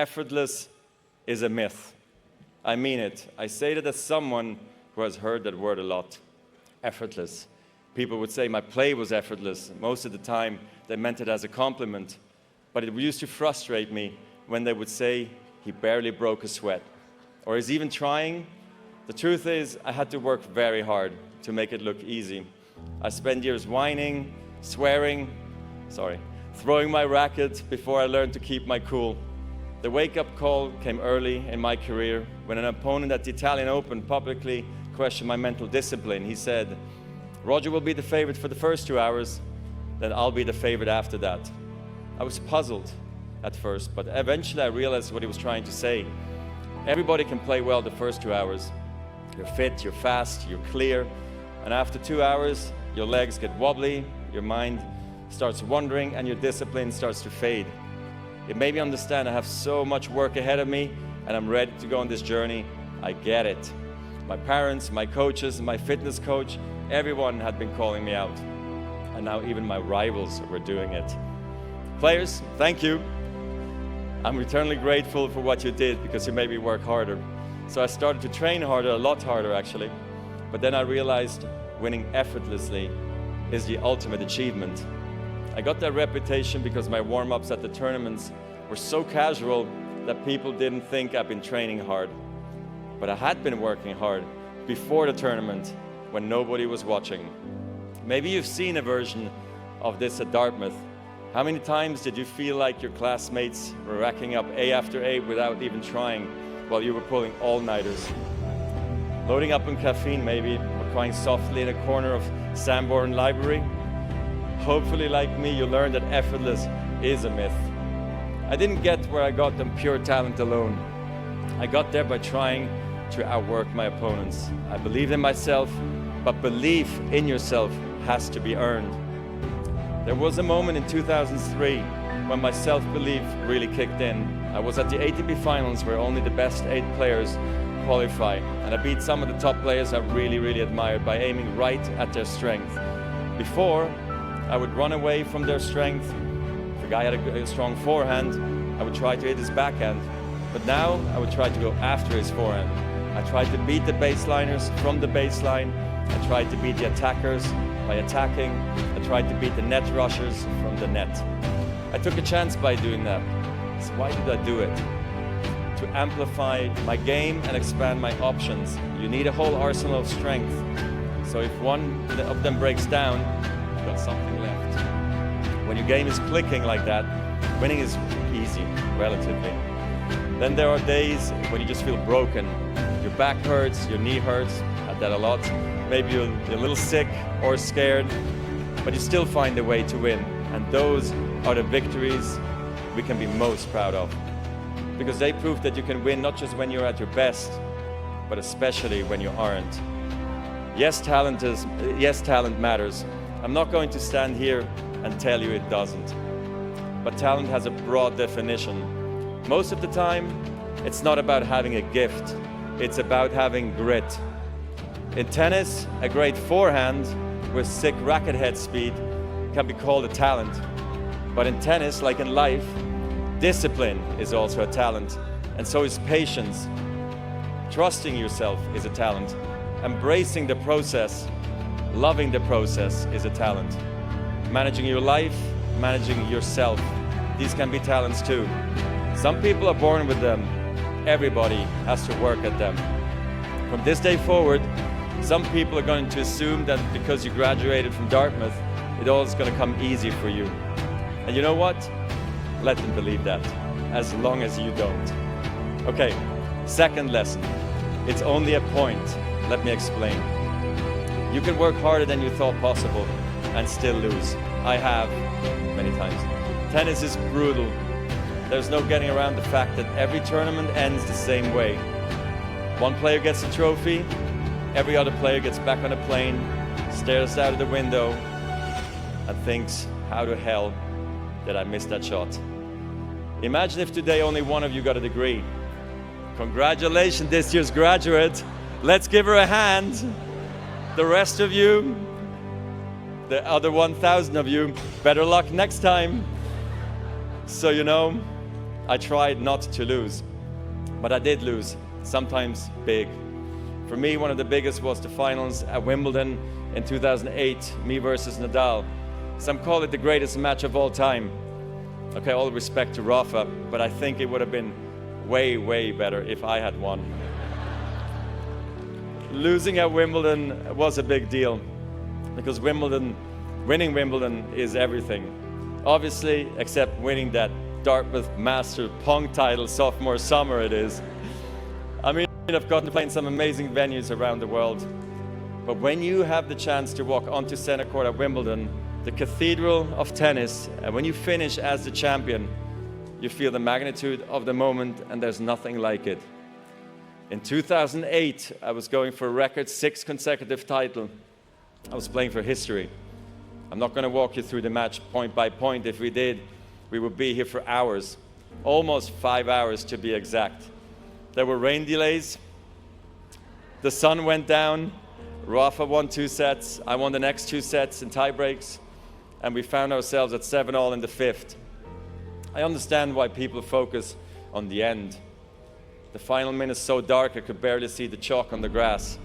effortless is a myth. I mean it. I say that as someone who has heard that word a lot. Effortless. People would say my play was effortless. Most of the time, they meant it as a compliment. But it used to frustrate me when they would say he barely broke a sweat. Or he's even trying. The truth is, I had to work very hard to make it look easy. I spent years whining, swearing, throwing my racket before I learned to keep my cool. The wake-up call came early in my career when an opponent at the Italian Open publicly questioned my mental discipline. He said, "Roger will be the favorite for the first 2 hours, then I'll be the favorite after that." I was puzzled at first, but eventually I realized what he was trying to say. Everybody can play well the first 2 hours. You're fit, you're fast, you're clear, and after 2 hours, your legs get wobbly, your mind starts wandering, and your discipline starts to fade. It made me understand I have so much work ahead of me, and I'm ready to go on this journey. I get it. My parents, my coaches, my fitness coach, everyone had been calling me out. And now even my rivals were doing it. Players, thank you. I'm eternally grateful for what you did because you made me work harder. So I started to train harder, a lot harder actually. But then I realized winning effortlessly is the ultimate achievement. I got that reputation because my warm-ups at the tournaments were so casual that people didn't think I'd been training hard. But I had been working hard before the tournament when nobody was watching. Maybe you've seen a version of this at Dartmouth. How many times did you feel like your classmates were racking up A after A without even trying while you were pulling all-nighters? Loading up on caffeine maybe, or crying softly in a corner of Sanborn Library? Hopefully, like me, you learned that effortless is a myth. I didn't get where I got on pure talent alone. I got there by trying to outwork my opponents. I believed in myself, but belief in yourself has to be earned. There was a moment in 2003 when my self-belief really kicked in. I was at the ATP finals where only the best 8 players qualify, and I beat some of the top players I really admired by aiming right at their strength. Before, I would run away from their strength. If a guy had a strong forehand, I would try to hit his backhand. But now, I would try to go after his forehand. I tried to beat the baseliners from the baseline. I tried to beat the attackers by attacking. I tried to beat the net rushers from the net. I took a chance by doing that. So why did I do it? To amplify my game and expand my options. You need a whole arsenal of strength. So if one of them breaks down, you've got something left. When your game is clicking like that, winning is easy, relatively. Then there are days when you just feel broken. Your back hurts, your knee hurts. I had that a lot. Maybe you're a little sick or scared, but you still find a way to win. And those are the victories we can be most proud of. Because they prove that you can win not just when you're at your best, but especially when you aren't. Yes, talent matters. I'm not going to stand here and tell you it doesn't. But talent has a broad definition. Most of the time, it's not about having a gift. It's about having grit. In tennis, a great forehand with sick racket head speed can be called a talent. But in tennis, like in life, discipline is also a talent, and so is patience. Trusting yourself is a talent. Embracing the process, loving the process is a talent. Managing your life, managing yourself, these can be talents too. Some people are born with them. Everybody has to work at them. From this day forward, some people are going to assume that because you graduated from Dartmouth, it all is going to come easy for you. And you know what? Let them believe that, as long as you don't. Okay, second lesson. It's only a point. Let me explain. You can work harder than you thought possible and still lose. I have, many times. Tennis is brutal. There's no getting around the fact that every tournament ends the same way. One player gets a trophy, every other player gets back on a plane, stares out of the window, and thinks, how the hell did I miss that shot? Imagine if today only one of you got a degree. Congratulations, this year's graduate. Let's give her a hand. The rest of you, the other 1,000 of you, better luck next time. So, you know, I tried not to lose, but I did lose, sometimes big. For me, one of the biggest was the finals at Wimbledon in 2008, me versus Nadal. Some call it the greatest match of all time. Okay, all respect to Rafa, but I think it would have been way, way better if I had won. Losing at Wimbledon was a big deal because winning Wimbledon is everything. Obviously, except winning that Dartmouth Master Pong title sophomore summer it is. I mean, I've gotten to play in some amazing venues around the world. But when you have the chance to walk onto center court at Wimbledon, the cathedral of tennis, and when you finish as the champion, you feel the magnitude of the moment, and there's nothing like it. In 2008, I was going for a record 6 consecutive title. I was playing for history. I'm not going to walk you through the match point by point. If we did, we would be here for hours, almost 5 hours to be exact. There were rain delays. The sun went down. Rafa won 2 sets. I won the next 2 sets in tie breaks. And we found ourselves at 7-all in the 5th. I understand why people focus on the end. The final minute is so dark I could barely see the chalk on the grass.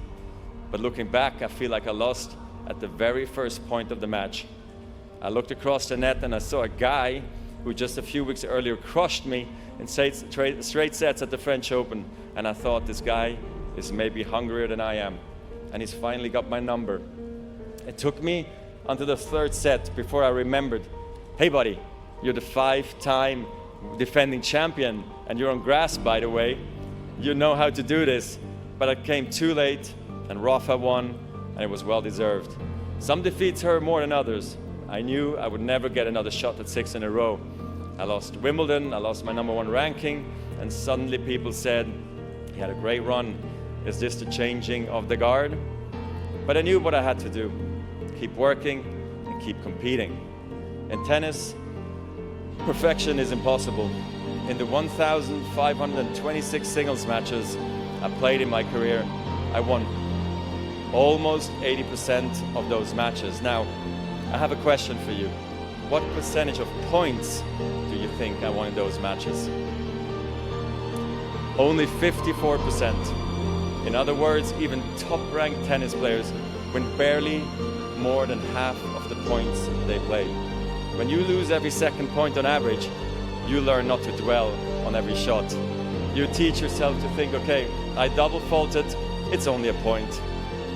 But looking back, I feel like I lost at the very first point of the match. I looked across the net and I saw a guy who just a few weeks earlier crushed me in straight sets at the French Open. And I thought, this guy is maybe hungrier than I am. And he's finally got my number. It took me until the 3rd set before I remembered, hey buddy, you're the 5-time defending champion and you're on grass, by the way. You know how to do this. But I came too late and Rafa won, and it was well deserved. Some defeats hurt more than others. I knew I would never get another shot at 6 in a row. I lost Wimbledon, I lost my #1 ranking, and suddenly people said, he had a great run. Is this the changing of the guard? But I knew what I had to do. Keep working and keep competing. In tennis, perfection is impossible. In the 1,526 singles matches I played in my career, I won almost 80% of those matches. Now, I have a question for you. What percentage of points do you think I won in those matches? Only 54%. In other words, even top-ranked tennis players win barely more than half of the points they play. When you lose every second point on average, you learn not to dwell on every shot. You teach yourself to think, okay, I double faulted, it's only a point.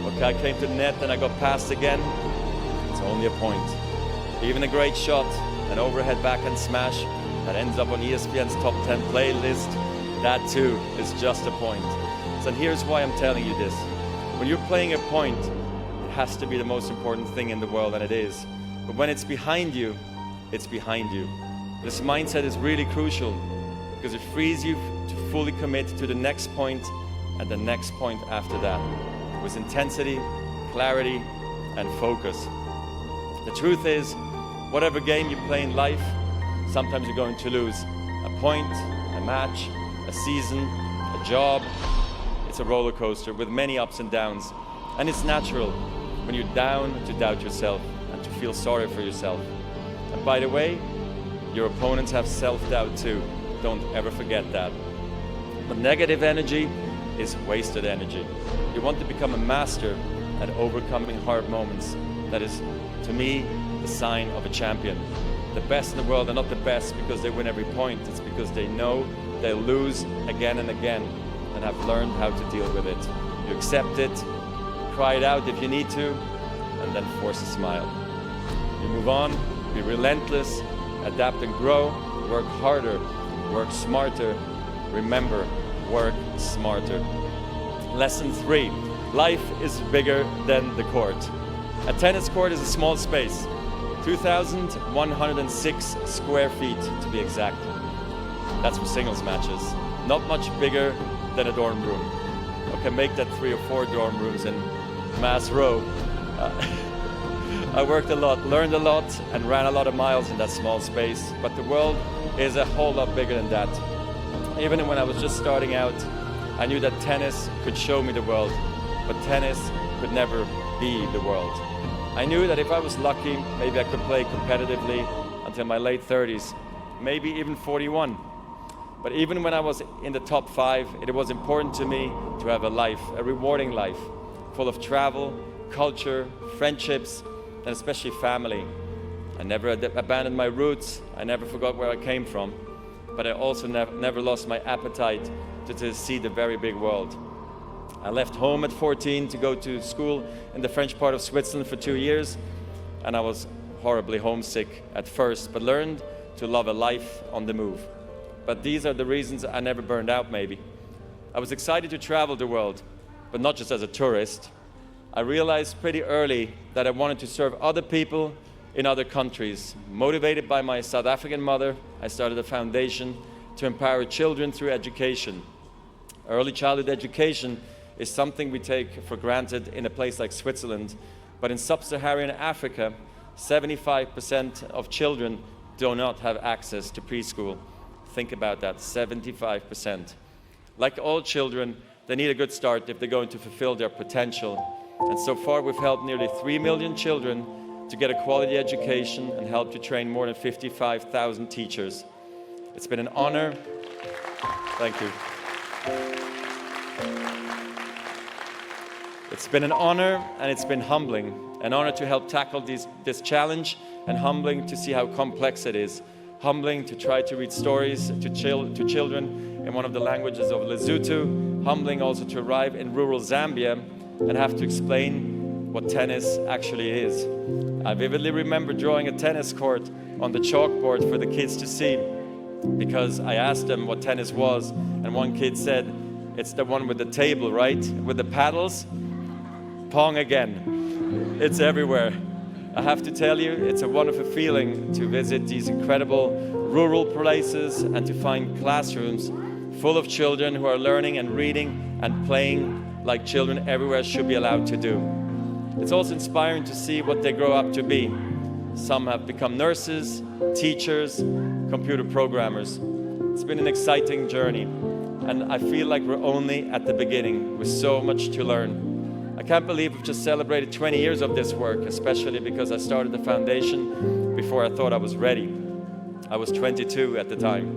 Okay, I came to the net and I got passed again, it's only a point. Even a great shot, an overhead backhand smash that ends up on ESPN's top 10 playlist, that too is just a point. So here's why I'm telling you this. When you're playing a point, it has to be the most important thing in the world, and it is. But when it's behind you, it's behind you. This mindset is really crucial because it frees you to fully commit to the next point and the next point after that, with intensity, clarity, and focus. The truth is, whatever game you play in life, sometimes you're going to lose. A point, a match, a season, a job. It's a roller coaster with many ups and downs. And it's natural when you're down to doubt yourself and to feel sorry for yourself. And by the way, your opponents have self-doubt too. Don't ever forget that. But negative energy is wasted energy. You want to become a master at overcoming hard moments. That is, to me, the sign of a champion. The best in the world are not the best because they win every point. It's because they know they'll lose again and again and have learned how to deal with it. You accept it, cry it out if you need to, and then force a smile. You move on, be relentless, adapt and grow, work harder, work smarter. Remember, work smarter. Lesson 3, life is bigger than the court. A tennis court is a small space, 2,106 square feet to be exact. That's for singles matches. Not much bigger than a dorm room. Okay, make that 3 or 4 dorm rooms in Mass Row. I worked a lot, learned a lot, and ran a lot of miles in that small space, but the world is a whole lot bigger than that. Even when I was just starting out, I knew that tennis could show me the world, but tennis could never be the world. I knew that if I was lucky, maybe I could play competitively until my late 30s, maybe even 41. But even when I was in the top 5, it was important to me to have a life, a rewarding life, full of travel, culture, friendships, and especially family. I never abandoned my roots. I never forgot where I came from. But I also never lost my appetite to see the very big world. I left home at 14 to go to school in the French part of Switzerland for 2 years, and I was horribly homesick at first, but learned to love a life on the move. But these are the reasons I never burned out, maybe. I was excited to travel the world, but not just as a tourist. I realized pretty early that I wanted to serve other people in other countries. Motivated by my South African mother, I started a foundation to empower children through education. Early childhood education is something we take for granted in a place like Switzerland, but in sub-Saharan Africa, 75% of children do not have access to preschool. Think about that, 75%. Like all children, they need a good start if they're going to fulfill their potential. And so far, we've helped nearly 3 million children to get a quality education and helped to train more than 55,000 teachers. It's been an honor. Thank you. It's been an honor and it's been humbling. An honor to help tackle this challenge, and humbling to see how complex it is. Humbling to try to read stories to children in one of the languages of Lesotho. Humbling also to arrive in rural Zambia and have to explain what tennis actually is. I vividly remember drawing a tennis court on the chalkboard for the kids to see, because I asked them what tennis was, and one kid said, "It's the one with the table, right? With the paddles?" Pong again. It's everywhere. I have to tell you, it's a wonderful feeling to visit these incredible rural places and to find classrooms full of children who are learning and reading and playing like children everywhere should be allowed to do. It's also inspiring to see what they grow up to be. Some have become nurses, teachers, computer programmers. It's been an exciting journey, and I feel like we're only at the beginning with so much to learn. I can't believe we've just celebrated 20 years of this work, especially because I started the foundation before I thought I was ready. I was 22 at the time.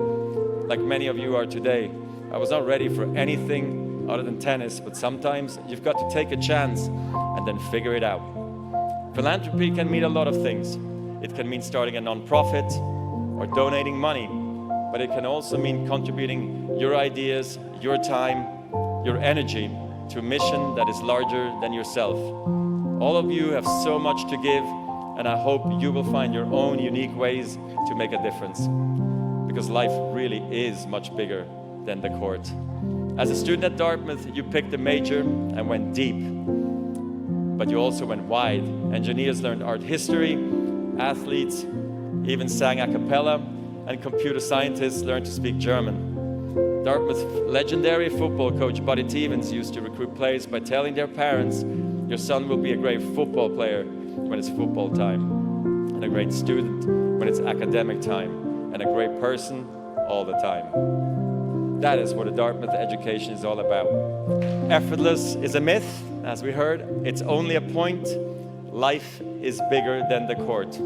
Like many of you are today, I was not ready for anything other than tennis, but sometimes you've got to take a chance and then figure it out. Philanthropy can mean a lot of things. It can mean starting a non-profit or donating money, but it can also mean contributing your ideas, your time, your energy to a mission that is larger than yourself. All of you have so much to give, and I hope you will find your own unique ways to make a difference, because life really is much bigger than the court. As a student at Dartmouth, you picked a major and went deep, but you also went wide. Engineers learned art history, athletes even sang a cappella, and computer scientists learned to speak German. Dartmouth legendary football coach Buddy Stevens used to recruit players by telling their parents, "Your son will be a great football player when it's football time, and a great student when it's academic time, and a great person all the time." That is what a Dartmouth education is all about. Effortless is a myth, as we heard. It's only a point. Life is bigger than the court.